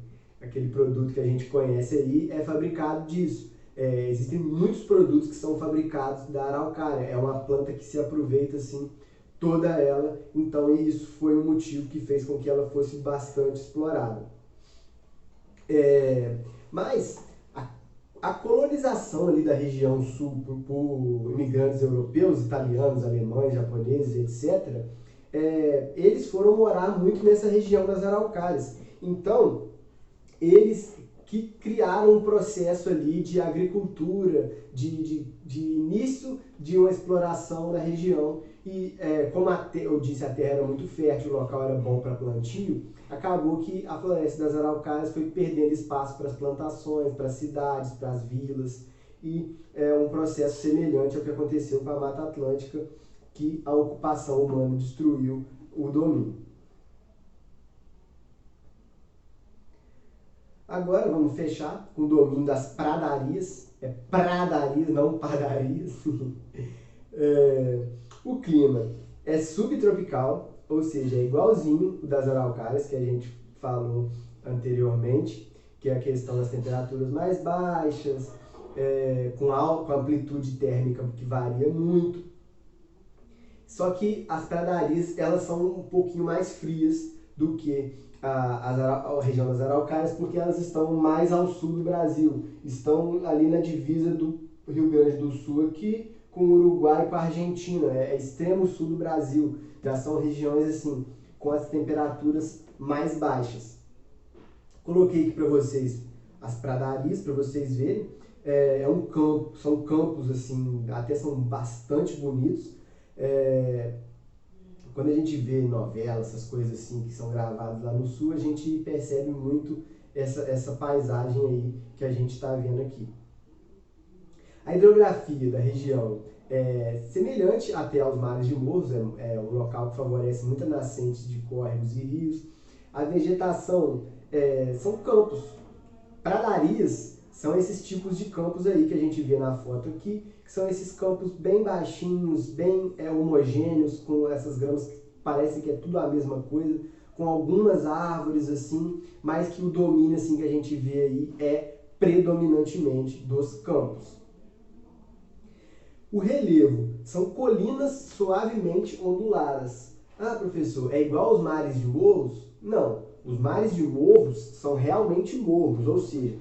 produto que a gente conhece aí, é fabricado disso. Existem muitos produtos que são fabricados da araucária. É uma planta que se aproveita assim toda ela, então isso foi um motivo que fez com que ela fosse bastante explorada. Mas a colonização ali da região sul por imigrantes europeus, italianos, alemães, japoneses, etc., eles foram morar muito nessa região das araucárias. Então, eles que criaram um processo ali de agricultura, de início de uma exploração da região. E como eu disse, a terra era muito fértil, o local era bom para plantio, acabou que a floresta das araucárias foi perdendo espaço para as plantações, para as cidades, para as vilas, e é um processo semelhante ao que aconteceu com a Mata Atlântica, que a ocupação humana destruiu o domínio. Agora vamos fechar com o domínio das pradarias. Pradarias, não padarias. O clima é subtropical, ou seja, é igualzinho o das araucárias que a gente falou anteriormente, que é a questão das temperaturas mais baixas, com amplitude térmica que varia muito. Só que as pradarias elas são um pouquinho mais frias do que a região das araucárias, porque elas estão mais ao sul do Brasil, estão ali na divisa do Rio Grande do Sul aqui, com o Uruguai e com a Argentina, é extremo sul do Brasil, já são regiões assim, com as temperaturas mais baixas. Coloquei aqui para vocês as pradarias, para vocês verem, são campos assim, até são bastante bonitos. Quando a gente vê novelas, essas coisas assim que são gravadas lá no sul, a gente percebe muito essa paisagem aí que a gente está vendo aqui. A hidrografia da região é semelhante até aos mares de morros, é um local que favorece muita nascente de córregos e rios. A vegetação são campos. Pradarias são esses tipos de campos aí que a gente vê na foto aqui, que são esses campos bem baixinhos, bem homogêneos, com essas gramas que parecem que é tudo a mesma coisa, com algumas árvores assim, mas que o domínio assim, que a gente vê aí é predominantemente dos campos. O relevo são colinas suavemente onduladas. Ah, professor, é igual aos mares de morros? Não, os mares de morros são realmente morros, ou seja,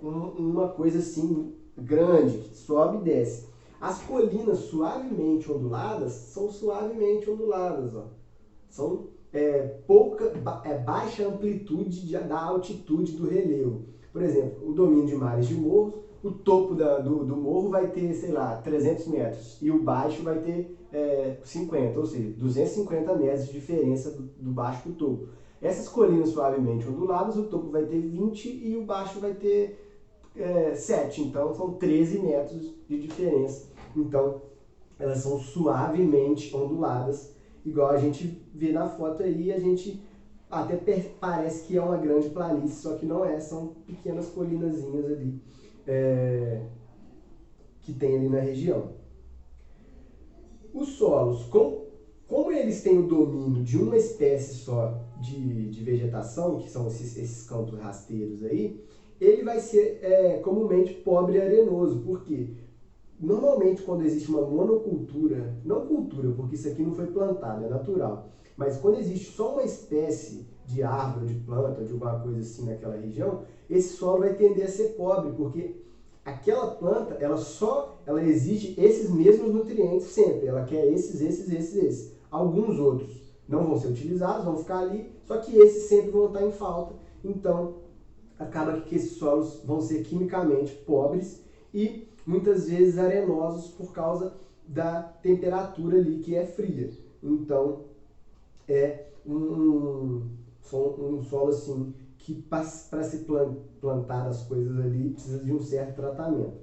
uma coisa assim grande, que sobe e desce. As colinas suavemente onduladas são suavemente onduladas, ó. São baixa amplitude da altitude do relevo. Por exemplo, o domínio de mares de morros, o topo do morro vai ter, sei lá, 300 metros e o baixo vai ter 50, ou seja, 250 metros de diferença do baixo para o topo. Essas colinas suavemente onduladas, o topo vai ter 20 e o baixo vai ter 7, então são 13 metros de diferença. Então, elas são suavemente onduladas, igual a gente vê na foto aí, a gente até parece que é uma grande planície, só que não é, são pequenas colinazinhas ali, que tem ali na região. os solos, como eles têm o domínio de uma espécie só de vegetação, que são esses campos rasteiros aí, ele vai ser comumente pobre e arenoso. Por quê? Normalmente, quando existe uma monocultura, não cultura, porque isso aqui não foi plantado, é natural, mas quando existe só uma espécie de árvore, de planta, de alguma coisa assim naquela região, esse solo vai tender a ser pobre, porque aquela planta, ela exige esses mesmos nutrientes sempre, ela quer esses. Alguns outros não vão ser utilizados, vão ficar ali, só que esses sempre vão estar em falta, então acaba que esses solos vão ser quimicamente pobres e muitas vezes arenosos por causa da temperatura ali que é fria. Então é um solo assim que para se plantar as coisas ali precisa de um certo tratamento.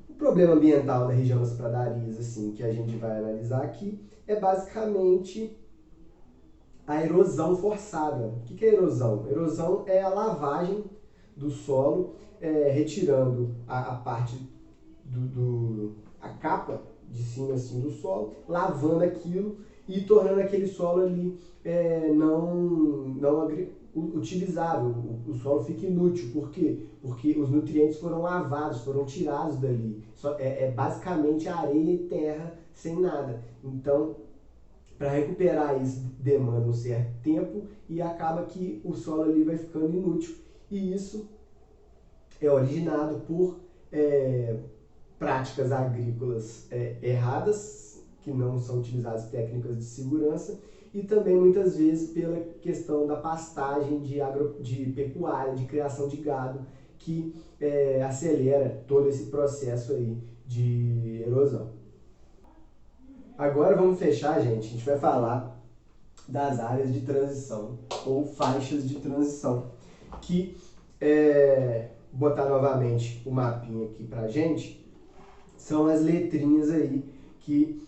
O problema ambiental da região das pradarias, assim, que a gente vai analisar aqui, é basicamente a erosão forçada. O que é erosão? Erosão é a lavagem do solo, retirando a parte a capa de cima assim, do solo, lavando aquilo e tornando aquele solo ali não utilizável. O solo fica inútil. Por quê? Porque os nutrientes foram lavados, foram tirados dali. Basicamente areia e terra sem nada. Então, para recuperar isso demanda um certo tempo e acaba que o solo ali vai ficando inútil. E isso é originado por práticas agrícolas erradas, que não são utilizadas técnicas de segurança, e também muitas vezes pela questão da pastagem de pecuária, de criação de gado, que acelera todo esse processo aí de erosão. Agora vamos fechar, gente. A gente vai falar das áreas de transição ou faixas de transição, que botar novamente o mapinha aqui pra gente, são as letrinhas aí que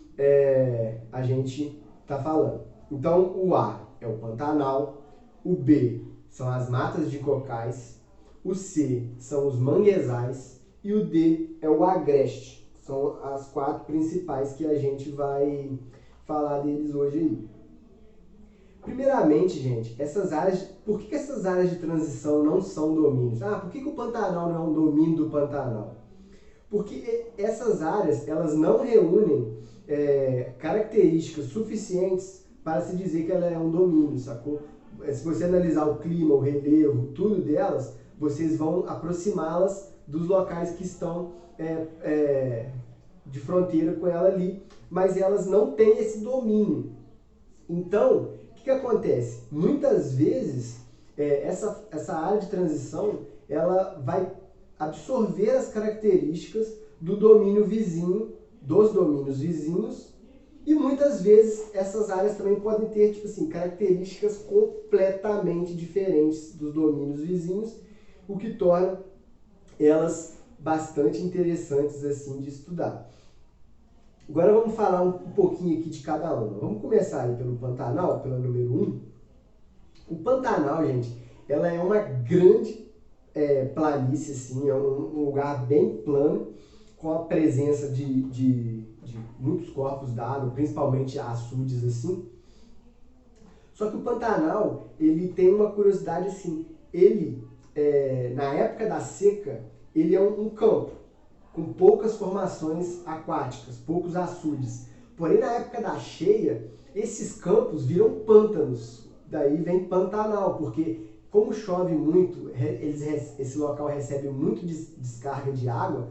a gente tá falando. Então o A é o Pantanal, o B são as matas de cocais, o C são os manguezais e o D é o agreste. São as 4 principais que a gente vai falar deles hoje aí. Primeiramente, gente, por que essas áreas de transição não são domínios? Por que o Pantanal não é um domínio do Pantanal? Porque essas áreas, elas não reúnem características suficientes para se dizer que ela é um domínio, sacou? Se você analisar o clima, o relevo, tudo delas, vocês vão aproximá-las dos locais que estão de fronteira com ela ali, mas elas não têm esse domínio. Então, o que acontece? Muitas vezes, essa área de transição, ela vai absorver as características do domínio vizinho, dos domínios vizinhos, e muitas vezes essas áreas também podem ter características completamente diferentes dos domínios vizinhos, o que torna elas bastante interessantes assim de estudar. Agora vamos falar um pouquinho aqui de cada uma. Vamos começar aí pelo Pantanal, pela número 1. O Pantanal, gente, ela é uma grande planície, assim, é um lugar bem plano, com a presença de muitos corpos d'água, principalmente açudes, assim. Só que o Pantanal, ele tem uma curiosidade assim, na época da seca, ele é um campo, com poucas formações aquáticas, poucos açudes. Porém, na época da cheia, esses campos viram pântanos. Daí vem Pantanal, porque como chove muito, esse local recebe muito descarga de água,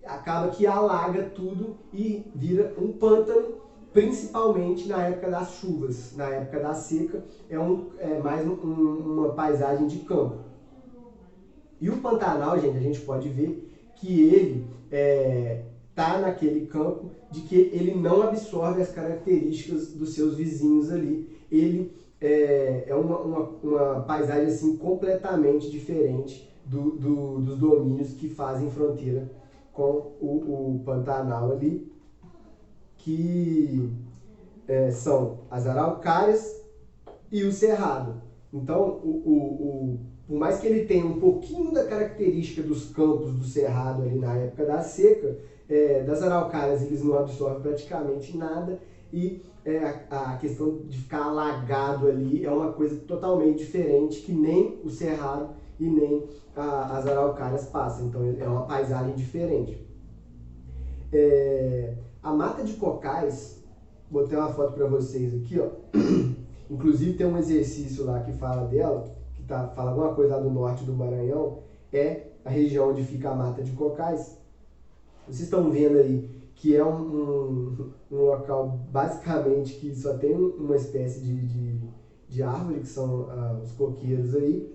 acaba que alaga tudo e vira um pântano, principalmente na época das chuvas. Na época da seca, é mais uma paisagem de campo. E o Pantanal, gente, a gente pode ver que ele está naquele campo de que ele não absorve as características dos seus vizinhos ali. Ele é uma paisagem assim, completamente diferente dos domínios que fazem fronteira com o Pantanal ali, que são as araucárias e o cerrado. Então, por mais que ele tenha um pouquinho da característica dos campos do cerrado ali na época da seca, das araucárias eles não absorvem praticamente nada e a questão de ficar alagado ali é uma coisa totalmente diferente que nem o cerrado e nem as araucárias passam. Então, é uma paisagem diferente. A mata de cocais, botei uma foto para vocês aqui, ó. Inclusive tem um exercício lá que fala dela, que fala alguma coisa lá do norte do Maranhão, é a região onde fica a mata de cocais. Vocês estão vendo aí que é um local basicamente que só tem uma espécie de árvore, que são os coqueiros aí.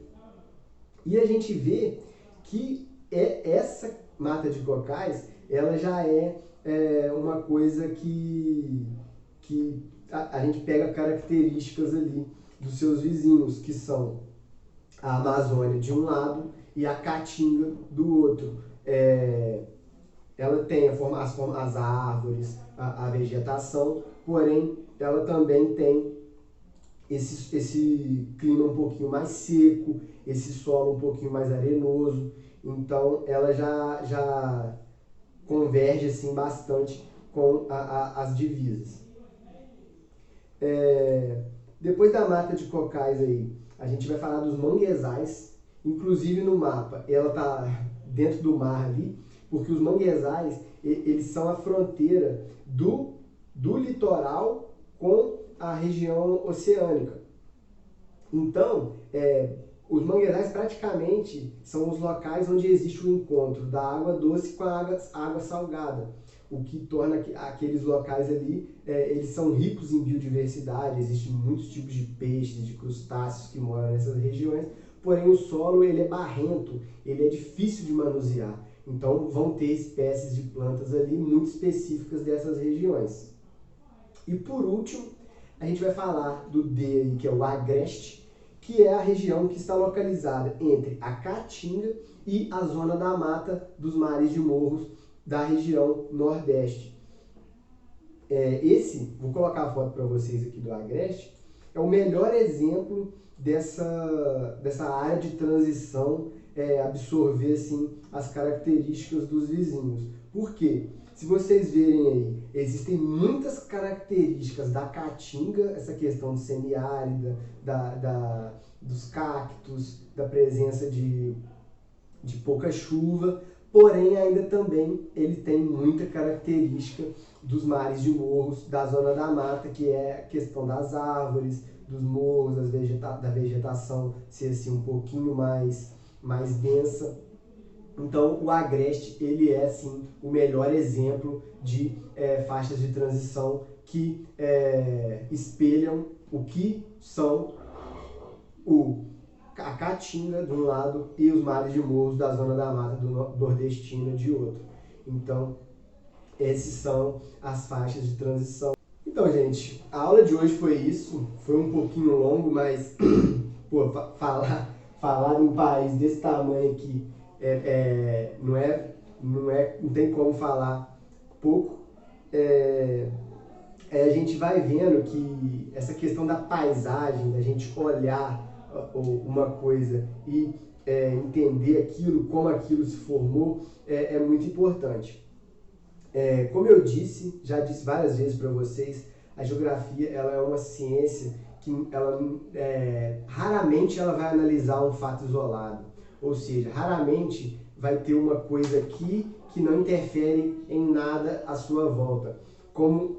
E a gente vê que essa mata de cocais, ela já é uma coisa que a gente pega características ali dos seus vizinhos, que são a Amazônia de um lado e a Caatinga do outro. Ela tem as árvores, a vegetação, porém ela também tem esse clima um pouquinho mais seco, esse solo um pouquinho mais arenoso. Então ela já converge assim, bastante com as divisas. Depois da mata de cocais aí, a gente vai falar dos manguezais. Inclusive no mapa, ela está dentro do mar ali, porque os manguezais, eles são a fronteira do litoral com a região oceânica. Então, os manguezais praticamente são os locais onde existe o encontro da água doce com a água salgada, o que torna aqueles locais ali, eles são ricos em biodiversidade, existem muitos tipos de peixes, de crustáceos que moram nessas regiões, porém o solo ele é barrento, ele é difícil de manusear, então vão ter espécies de plantas ali muito específicas dessas regiões. E por último, a gente vai falar do D, que é o agreste, que é a região que está localizada entre a Caatinga e a zona da mata dos mares de morros da região nordeste. Vou colocar a foto para vocês aqui do agreste, é o melhor exemplo dessa área de transição absorver assim, as características dos vizinhos. Por quê? Se vocês verem aí, existem muitas características da Caatinga, essa questão de semiárida, dos cactos, da presença de pouca chuva, porém ainda também ele tem muita característica dos mares de morros, da zona da mata, que é a questão das árvores, dos morros, da vegetação ser assim, um pouquinho mais densa. Então, o agreste, ele é, assim, o melhor exemplo de faixas de transição que espelham o que são a Caatinga de um lado e os mares de morros da zona da mata nordestina de outro. Então, essas são as faixas de transição. Então, gente, a aula de hoje foi isso. Foi um pouquinho longo, mas pô, falar de um país desse tamanho aqui não tem como falar pouco. A gente vai vendo que essa questão da paisagem, da gente olhar uma coisa e entender aquilo, como aquilo se formou, é muito importante. Como eu já disse várias vezes para vocês, a geografia ela é uma ciência que raramente ela vai analisar um fato isolado. Ou seja, raramente vai ter uma coisa aqui que não interfere em nada à sua volta. Como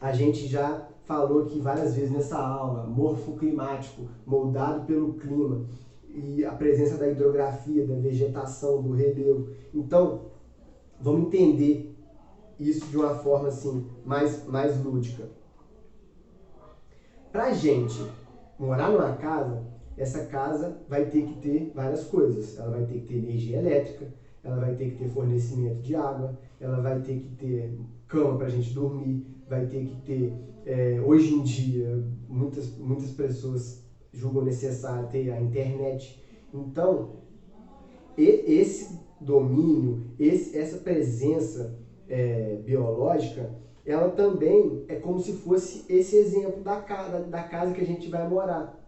a gente já falou aqui várias vezes nessa aula, morfoclimático, moldado pelo clima, e a presença da hidrografia, da vegetação, do relevo. Então, vamos entender isso de uma forma assim, mais lúdica. Para a gente morar numa casa, essa casa vai ter que ter várias coisas. Ela vai ter que ter energia elétrica, ela vai ter que ter fornecimento de água, ela vai ter que ter cama para a gente dormir, vai ter que ter, hoje em dia, muitas pessoas julgam necessário ter a internet. Então, esse domínio, essa presença biológica, ela também é como se fosse esse exemplo da casa que a gente vai morar.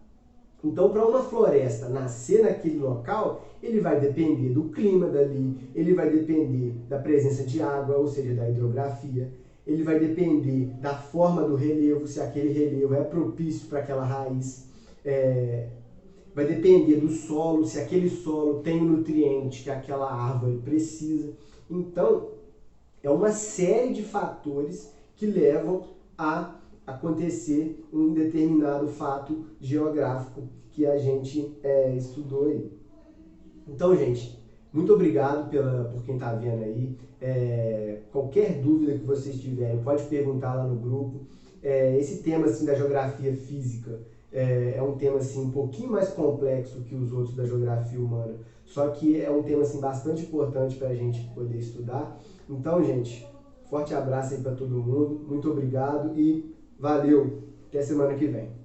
Então, para uma floresta nascer naquele local, ele vai depender do clima dali, ele vai depender da presença de água, ou seja, da hidrografia, ele vai depender da forma do relevo, se aquele relevo é propício para aquela raiz, vai depender do solo, se aquele solo tem o nutriente que aquela árvore precisa. Então, é uma série de fatores que levam a acontecer um determinado fato geográfico que a gente estudou aí. Então, gente, muito obrigado por quem está vendo aí. Qualquer dúvida que vocês tiverem, pode perguntar lá no grupo. Esse tema assim, da geografia física é um tema assim, um pouquinho mais complexo que os outros da geografia humana, só que é um tema assim, bastante importante para a gente poder estudar. Então, gente, forte abraço aí para todo mundo, muito obrigado e valeu, até semana que vem.